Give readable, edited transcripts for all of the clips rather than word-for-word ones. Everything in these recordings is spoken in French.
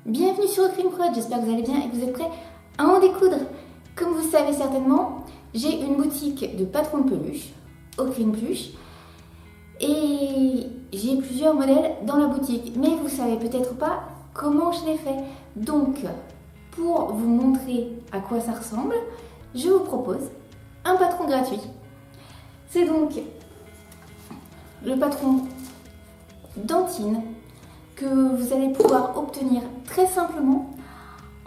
Bienvenue sur Ocrine Prod, j'espère que vous allez bien et que vous êtes prêts à en découdre. Comme vous le savez certainement, j'ai une boutique de patrons de peluche, Ocrine Pluche, et j'ai plusieurs modèles dans la boutique, mais vous savez peut-être pas comment je les fais. Donc, pour vous montrer à quoi ça ressemble, je vous propose un patron gratuit. C'est donc le patron Dentine que vous allez pouvoir obtenir très simplement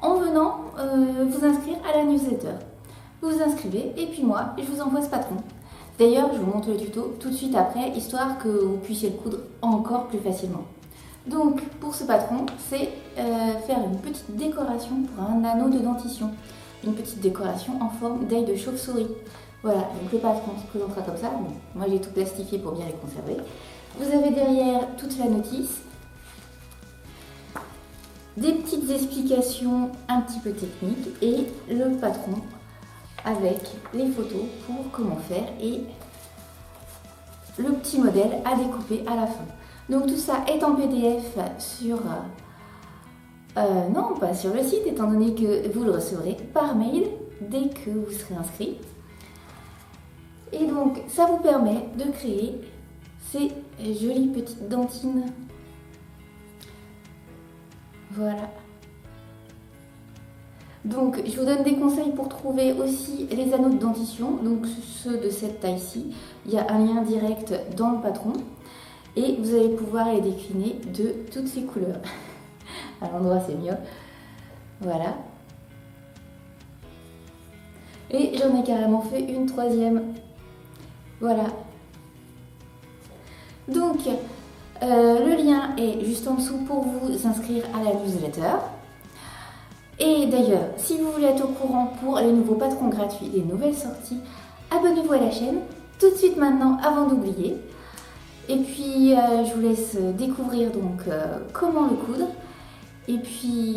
en venant vous inscrire à la newsletter. Vous vous inscrivez et puis moi, je vous envoie ce patron. D'ailleurs, je vous montre le tuto tout de suite après, histoire que vous puissiez le coudre encore plus facilement. Donc, pour ce patron, c'est faire une petite décoration pour un anneau de dentition. Une petite décoration en forme d'ail de chauve-souris. Voilà, donc le patron se présentera comme ça. Bon, moi, j'ai tout plastifié pour bien les conserver. Vous avez derrière toute la notice. Des petites explications un petit peu techniques et le patron avec les photos pour comment faire et le petit modèle à découper à la fin. Donc tout ça est en PDF sur... non, pas sur le site, étant donné que vous le recevrez par mail dès que vous serez inscrit. Et donc ça vous permet de créer ces jolies petites dentines. Voilà. Donc, je vous donne des conseils pour trouver aussi les anneaux de dentition, donc ceux de cette taille-ci. Il y a un lien direct dans le patron et vous allez pouvoir les décliner de toutes ces couleurs. À l'endroit, c'est mieux. Voilà. Et j'en ai carrément fait une troisième. Voilà. Donc, le lien est juste en dessous pour vous inscrire à la newsletter. Et d'ailleurs, si vous voulez être au courant pour les nouveaux patrons gratuits, les nouvelles sorties, abonnez-vous à la chaîne tout de suite maintenant avant d'oublier. Et puis, je vous laisse découvrir donc comment le coudre. Et puis,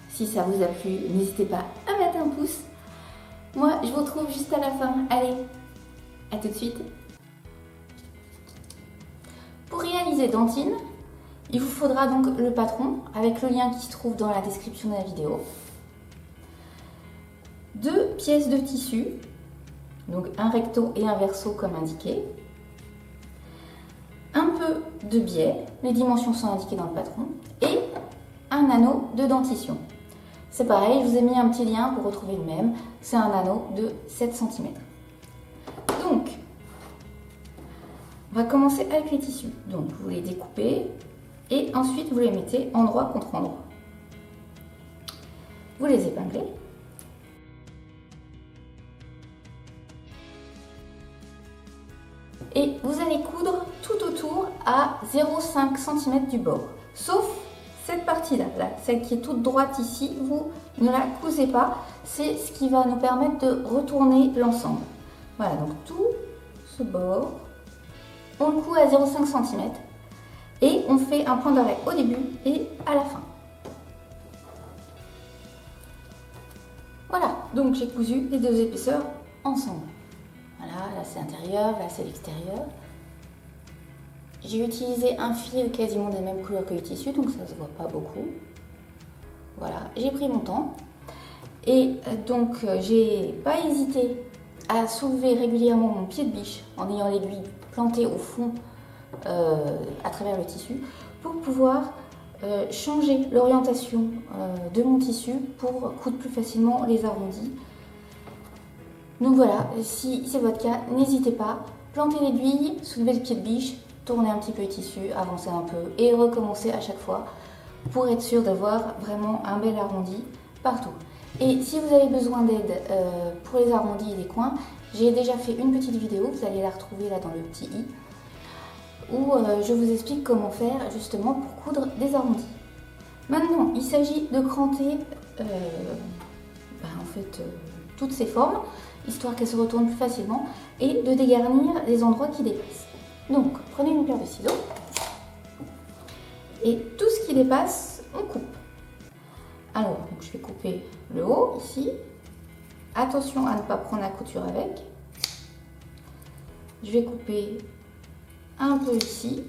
si ça vous a plu, n'hésitez pas à mettre un pouce. Moi, je vous retrouve juste à la fin. Allez, à tout de suite. Pour réaliser Dentine, il vous faudra donc le patron avec le lien qui se trouve dans la description de la vidéo. 2 pièces de tissu, donc un recto et un verso comme indiqué. Un peu de biais, les dimensions sont indiquées dans le patron. Et un anneau de dentition. C'est pareil, je vous ai mis un petit lien pour retrouver le même. C'est un anneau de 7 cm. Donc, on va commencer avec les tissus. Donc, vous les découpez et ensuite vous les mettez endroit contre endroit. Vous les épinglez. Et vous allez coudre tout autour à 0,5 cm du bord. Sauf cette partie-là, celle qui est toute droite ici, vous ne la cousez pas. C'est ce qui va nous permettre de retourner l'ensemble. Voilà, donc tout ce bord, on le coud à 0,5 cm et on fait un point d'arrêt au début et à la fin. Voilà, donc j'ai cousu les deux épaisseurs ensemble. Voilà, là c'est l'intérieur, là c'est l'extérieur. J'ai utilisé un fil quasiment des mêmes couleurs que le tissu, donc ça ne se voit pas beaucoup. Voilà, j'ai pris mon temps. Et donc j'ai pas hésité à soulever régulièrement mon pied de biche en ayant l'aiguille plantée au fond à travers le tissu pour pouvoir changer l'orientation de mon tissu pour coudre plus facilement les arrondis. Donc voilà, si c'est votre cas, n'hésitez pas, plantez l'aiguille, soulevez le pied de biche, tournez un petit peu le tissu, avancez un peu et recommencez à chaque fois pour être sûr d'avoir vraiment un bel arrondi partout. Et si vous avez besoin d'aide pour les arrondis et les coins, j'ai déjà fait une petite vidéo, vous allez la retrouver là dans le petit i, où je vous explique comment faire justement pour coudre des arrondis. Maintenant, il s'agit de cranter toutes ces formes, histoire qu'elles se retournent plus facilement, et de dégarnir les endroits qui dépassent. Donc, prenez une paire de ciseaux, et tout ce qui dépasse, on coupe. Alors, donc, je vais couper le haut, ici. Attention à ne pas prendre la couture avec. Je vais couper un peu ici.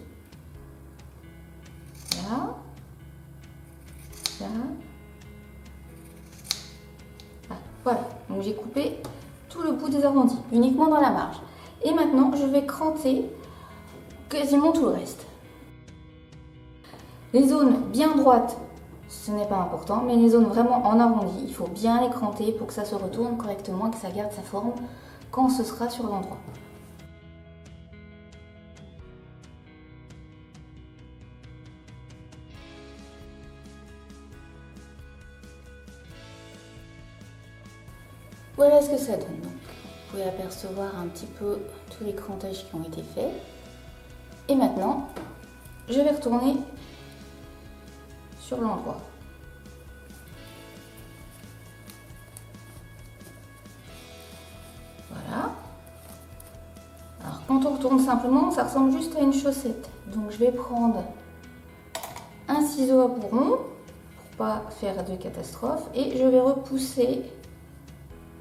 Là. Là. Ah, voilà, donc j'ai coupé tout le bout des arrondis, uniquement dans la marge. Et maintenant, je vais cranter quasiment tout le reste. Les zones bien droites, ce n'est pas important, mais les zones vraiment en arrondi, il faut bien les cranter pour que ça se retourne correctement et que ça garde sa forme quand ce sera sur l'endroit. Voilà ce que ça donne. Donc, vous pouvez apercevoir un petit peu tous les crantages qui ont été faits. Et maintenant, je vais retourner sur l'endroit. Voilà. Alors, quand on retourne simplement, ça ressemble juste à une chaussette. Donc, je vais prendre un ciseau à bourron pour pas faire de catastrophe et je vais repousser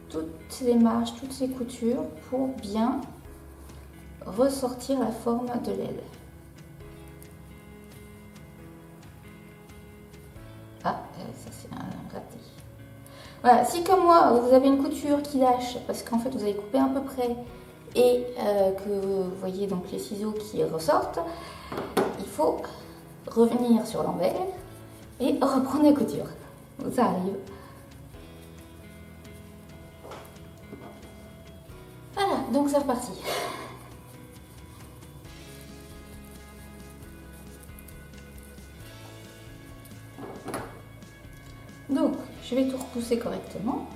toutes les marges, toutes les coutures pour bien ressortir la forme de l'aile. Ah, ça c'est un raté. Voilà, si comme moi vous avez une couture qui lâche parce qu'en fait vous avez coupé à peu près et que vous voyez donc les ciseaux qui ressortent, il faut revenir sur l'envers et reprendre la couture. Ça arrive. Voilà, donc c'est reparti. Donc, je vais tout repousser correctement.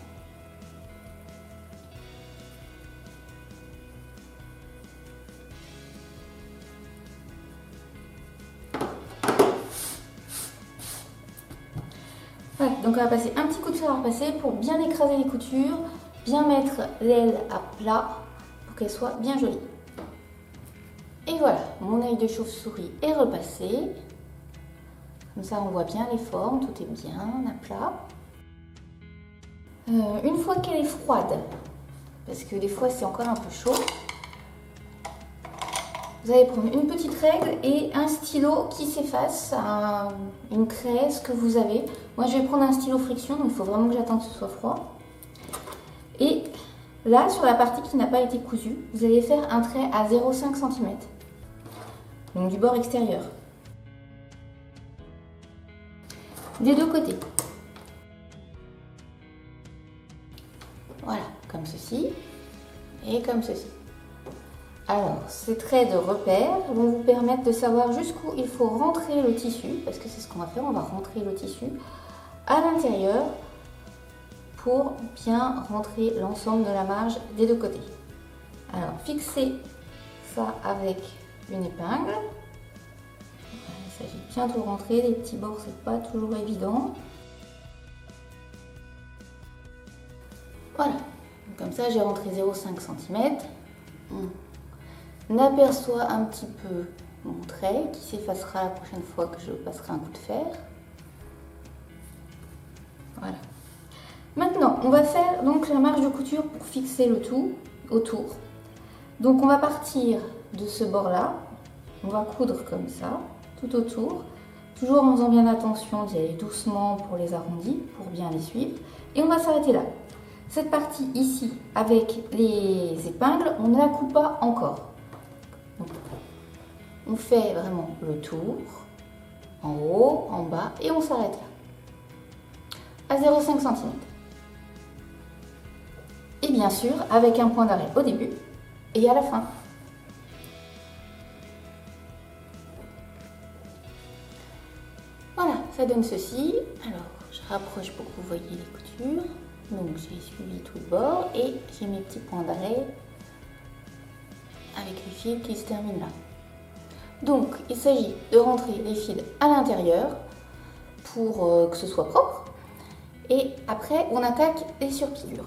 Voilà, donc on va passer un petit coup de fer à repasser pour bien écraser les coutures, bien mettre l'aile à plat pour qu'elle soit bien jolie. Et voilà, mon œil de chauve-souris est repassé. Comme ça, on voit bien les formes, tout est bien à plat. Une fois qu'elle est froide, parce que des fois c'est encore un peu chaud, vous allez prendre une petite règle et un stylo qui s'efface, une craie, ce que vous avez. Moi je vais prendre un stylo friction, donc il faut vraiment que j'attende que ce soit froid. Et là, sur la partie qui n'a pas été cousue, vous allez faire un trait à 0,5 cm, donc du bord extérieur. Des deux côtés. Voilà, comme ceci et comme ceci. Alors, ces traits de repère vont vous permettre de savoir jusqu'où il faut rentrer le tissu, parce que c'est ce qu'on va faire, on va rentrer le tissu à l'intérieur pour bien rentrer l'ensemble de la marge des deux côtés. Alors, fixez ça avec une épingle. Il s'agit de bien tout rentrer, les petits bords c'est pas toujours évident. Voilà, comme ça j'ai rentré 0,5 cm. On aperçoit un petit peu mon trait qui s'effacera la prochaine fois que je passerai un coup de fer. Voilà. Maintenant, on va faire donc la marge de couture pour fixer le tout autour. Donc on va partir de ce bord-là, on va coudre comme ça, tout autour, toujours en faisant bien attention d'y aller doucement pour les arrondis, pour bien les suivre. Et on va s'arrêter là. Cette partie ici, avec les épingles, on ne la coupe pas encore. Donc, on fait vraiment le tour, en haut, en bas, et on s'arrête là, à 0,5 cm. Et bien sûr, avec un point d'arrêt au début et à la fin. Voilà, ça donne ceci. Alors, je rapproche pour que vous voyez les coutures. Donc, j'ai suivi tout le bord et j'ai mes petits points d'arrêt avec les fils qui se terminent là. Donc, il s'agit de rentrer les fils à l'intérieur pour que ce soit propre. Et après, on attaque les surpiqûres.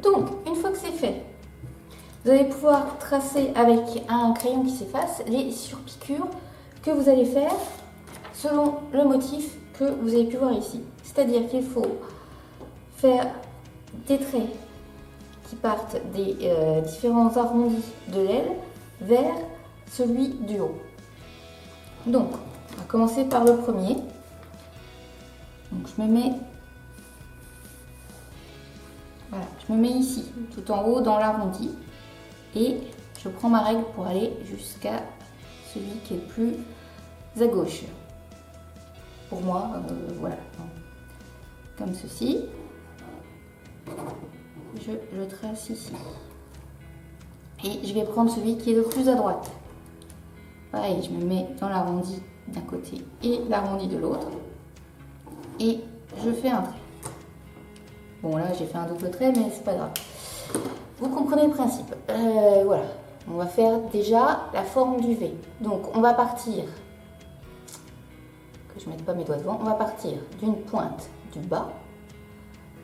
Donc, une fois que c'est fait, vous allez pouvoir tracer avec un crayon qui s'efface les surpiqûres que vous allez faire selon le motif que vous avez pu voir ici. C'est-à-dire qu'il faut faire des traits qui partent des différents arrondis de l'aile vers celui du haut. Donc, on va commencer par le premier. Donc, je me mets ici, tout en haut dans l'arrondi. Et je prends ma règle pour aller jusqu'à celui qui est le plus à gauche. Pour moi, voilà, comme ceci. Je trace ici. Et je vais prendre celui qui est le plus à droite. Pareil, je me mets dans l'arrondi d'un côté et l'arrondi de l'autre. Et je fais un trait. Bon, là, j'ai fait un double trait, mais c'est pas grave. Vous comprenez le principe. Voilà, on va faire déjà la forme du V. Donc, on va partir, que je ne mette pas mes doigts devant, on va partir d'une pointe du bas,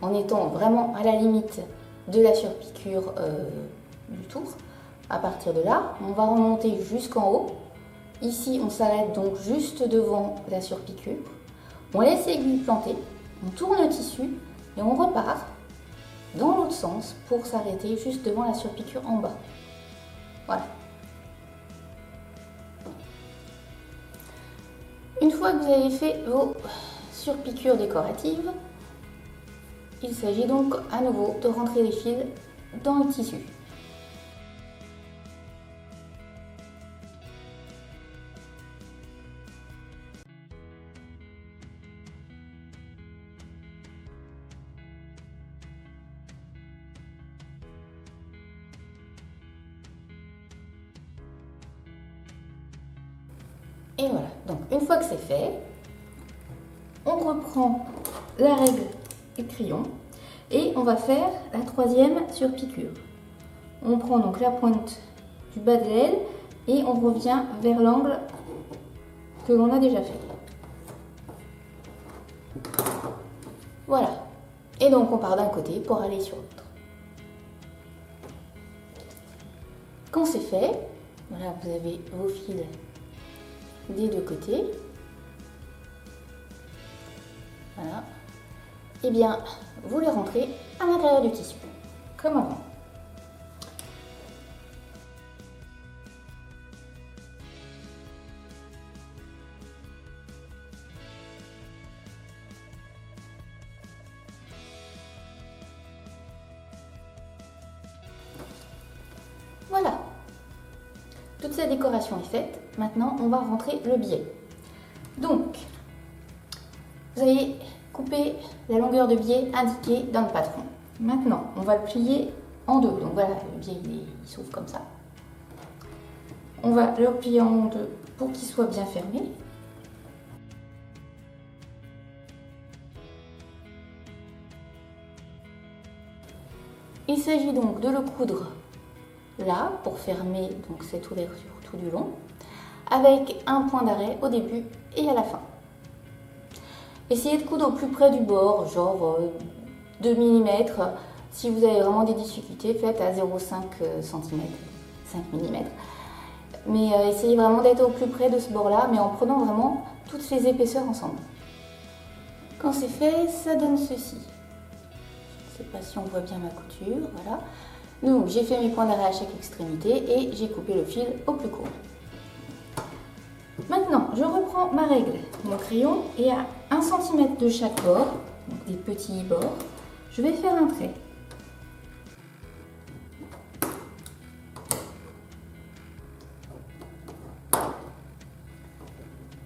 en étant vraiment à la limite de la surpiqûre du tour. À partir de là, on va remonter jusqu'en haut. Ici, on s'arrête donc juste devant la surpiqûre. On laisse l'aiguille planter, on tourne le tissu et on repart dans l'autre sens pour s'arrêter juste devant la surpiqûre en bas. Voilà. Une fois que vous avez fait vos surpiqûres décoratives, il s'agit donc à nouveau de rentrer les fils dans le tissu. Et voilà, donc une fois que c'est fait, on reprend la règle et le crayon et on va faire la troisième surpiqûre. On prend donc la pointe du bas de l'aile et on revient vers l'angle que l'on a déjà fait. Voilà, et donc on part d'un côté pour aller sur l'autre. Quand c'est fait, voilà, vous avez vos fils des deux côtés. Voilà. Et bien, vous les rentrez à l'intérieur du tissu, comme avant. Voilà. Toute cette décoration est faite. Maintenant, on va rentrer le biais. Donc, vous allez couper la longueur de biais indiquée dans le patron. Maintenant, on va le plier en deux. Donc voilà, le biais il s'ouvre comme ça. On va le replier en deux pour qu'il soit bien fermé. Il s'agit donc de le coudre là pour fermer donc cette ouverture tout du long, avec un point d'arrêt au début et à la fin. Essayez de coudre au plus près du bord, genre 2 mm. Si vous avez vraiment des difficultés, faites à 0,5 cm, 5 mm. Mais essayez vraiment d'être au plus près de ce bord-là, mais en prenant vraiment toutes les épaisseurs ensemble. Quand c'est fait, ça donne ceci. Je ne sais pas si on voit bien ma couture, voilà. Donc j'ai fait mes points d'arrêt à chaque extrémité et j'ai coupé le fil au plus court. Maintenant, je reprends ma règle, mon crayon, et à 1 cm de chaque bord, donc des petits bords, je vais faire un trait.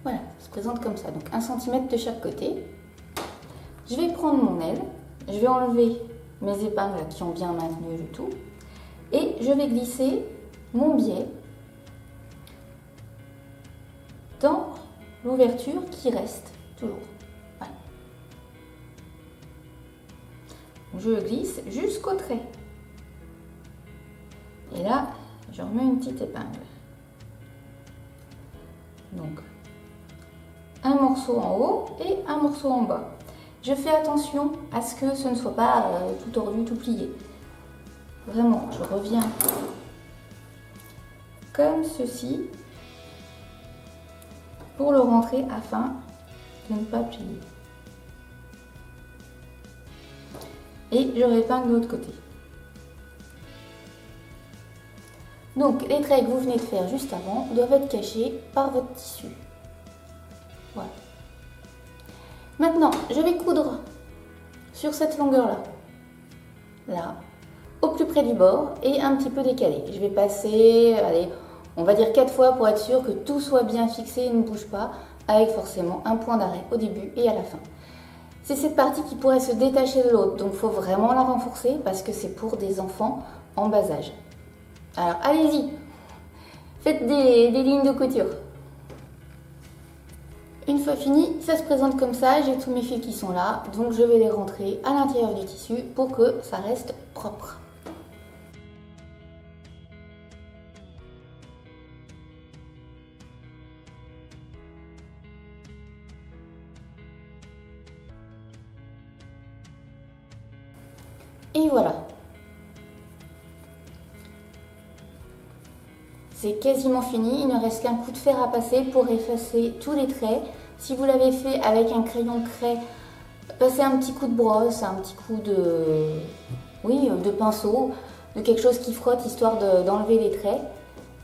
Voilà, ça se présente comme ça, donc 1 cm de chaque côté. Je vais prendre mon aile, je vais enlever mes épingles qui ont bien maintenu le tout, et je vais glisser mon biais dans l'ouverture qui reste toujours. Voilà. Je glisse jusqu'au trait. Et là, je remets une petite épingle. Donc, un morceau en haut et un morceau en bas. Je fais attention à ce que ce ne soit pas tout tordu, tout plié. Vraiment, je reviens comme ceci pour le rentrer afin de ne pas plier. Et je répingle de l'autre côté. Donc les traits que vous venez de faire juste avant doivent être cachés par votre tissu. Voilà. Maintenant, je vais coudre sur cette longueur-là, là, au plus près du bord et un petit peu décalé. Je vais passer, allez, on va dire 4 fois pour être sûr que tout soit bien fixé et ne bouge pas, avec forcément un point d'arrêt au début et à la fin. C'est cette partie qui pourrait se détacher de l'autre, donc il faut vraiment la renforcer parce que c'est pour des enfants en bas âge. Alors allez-y, faites des lignes de couture. Une fois fini, ça se présente comme ça, j'ai tous mes fils qui sont là, donc je vais les rentrer à l'intérieur du tissu pour que ça reste propre. Et voilà. C'est quasiment fini, il ne reste qu'un coup de fer à passer pour effacer tous les traits. Si vous l'avez fait avec un crayon de craie, passez un petit coup de brosse, un petit coup de pinceau, de quelque chose qui frotte histoire d'enlever les traits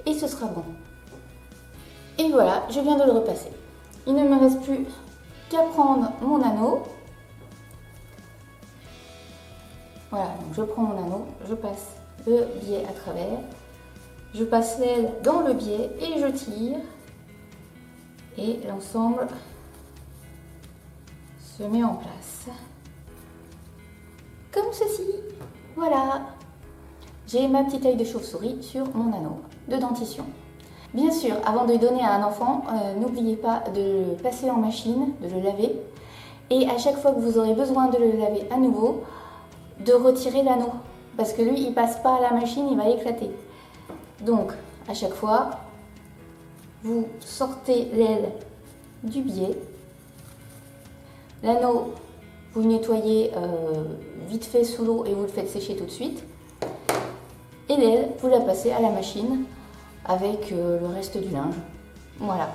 et ce sera bon. Et voilà, je viens de le repasser. Il ne me reste plus qu'à prendre mon anneau. Voilà, donc je prends mon anneau, je passe le biais à travers, je passe l'aile dans le biais et je tire. Et l'ensemble se met en place. Comme ceci. Voilà. J'ai ma petite œil de chauve-souris sur mon anneau de dentition. Bien sûr, avant de le donner à un enfant, n'oubliez pas de le passer en machine, de le laver. Et à chaque fois que vous aurez besoin de le laver à nouveau, de retirer l'anneau. Parce que lui, il passe pas à la machine, il va éclater. Donc, à chaque fois, vous sortez l'aile du biais. L'anneau, vous le nettoyez vite fait sous l'eau et vous le faites sécher tout de suite. Et l'aile, vous la passez à la machine avec le reste du linge. Voilà.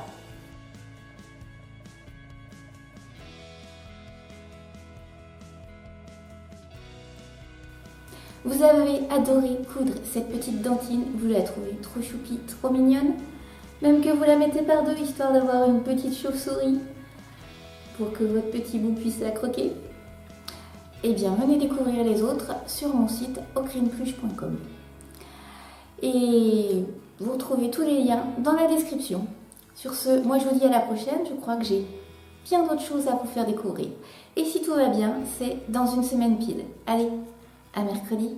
Vous avez adoré coudre cette petite dentine, vous la trouvez trop choupie, trop mignonne. Même que vous la mettez par deux, histoire d'avoir une petite chauve-souris pour que votre petit bout puisse la croquer. Eh bien, venez découvrir les autres sur mon site ocrinepeluche.com. Et vous retrouvez tous les liens dans la description. Sur ce, moi je vous dis à la prochaine, je crois que j'ai bien d'autres choses à vous faire découvrir. Et si tout va bien, c'est dans une semaine pile. Allez, à mercredi.